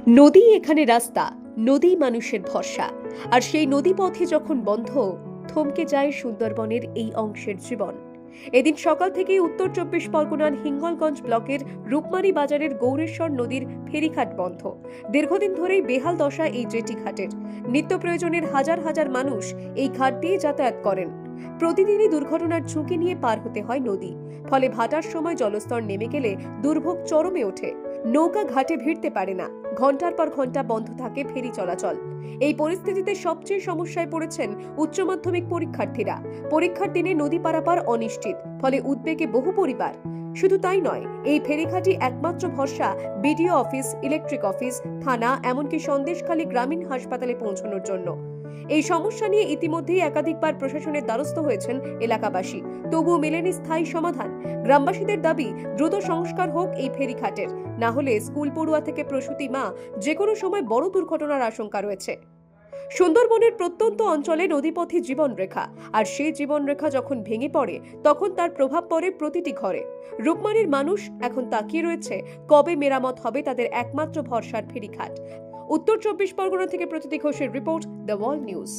নদী এখানে রাস্তা, নদী মানুষের ভরসা। আর সেই নদী পথে যখন বন্ধ, থমকে যায় সুন্দরবনের এই অংশের জীবন। এদিন সকাল থেকেই উত্তর 24 পরগনার হিঙ্গলগঞ্জ ব্লকের রূপমারি বাজারের গৌরেশ্বর নদীর ফেরিঘাট বন্ধ। দীর্ঘদিন ধরেই বেহাল দশা এই জেটি ঘাটের। নিত্য প্রয়োজনের হাজার হাজার মানুষ এই ঘাট দিয়ে যাতায়াত করেন। প্রতিদিনই দুর্ঘটনার ঝুঁকি নিয়ে পার হতে হয় নদী। ফলে ভাটার সময় জলস্তর নেমে গেলে দুর্ভোগ চরমে ওঠে। নৌকা ঘাটে ভিড়তে পারে না, ঘন্টার পর ঘন্টা বন্ধ থাকে ফেরি চলাচল। এই পরিস্থিতিতে সবচেয়ে সমস্যায় পড়েছেন উচ্চ মাধ্যমিক পরীক্ষার্থীরা। পরীক্ষার দিনে নদী পারাপার অনিশ্চিত, ফলে উদ্বেগে বহু পরিবার। শুধু তাই নয়, এই ফেরিঘাটই একমাত্র ভরসা বিডিও অফিস, ইলেকট্রিক অফিস, থানা, এমনকি সন্দেশখালী গ্রামীণ হাসপাতালে পৌঁছানোর জন্য। এই সমস্যা নিয়ে ইতিমধ্যেই একাধিকবার প্রশাসনের দ্বারস্থ হয়েছেন এলাকাবাসী, তবুও মেলেনি স্থায়ী সমাধান। গ্রামবাসীদের দাবি, দ্রুত সংস্কার হোক এই ফেরিঘাটের, না হলে স্কুল পড়ুয়া থেকে প্রসূতি মা যে কোনো সময় বড় দুর্ঘটনার আশঙ্কা রয়েছে। সুন্দরবনের প্রত্যন্ত অঞ্চলে নদীপথে জীবনরেখা, আর সেই জীবনরেখা যখন ভেঙে পড়ে তখন তার প্রভাব পড়ে প্রতিটি ঘরে। রূপমারির মানুষ এখন তাকিয়ে রয়েছে কবে মেরামত হবে তাদের একমাত্র ভরসার ফেরিঘাট। উত্তর 24 পরগনা থেকে প্রতীতি ঘোষের রিপোর্ট, দ্য ওয়ার্ল্ড নিউজ।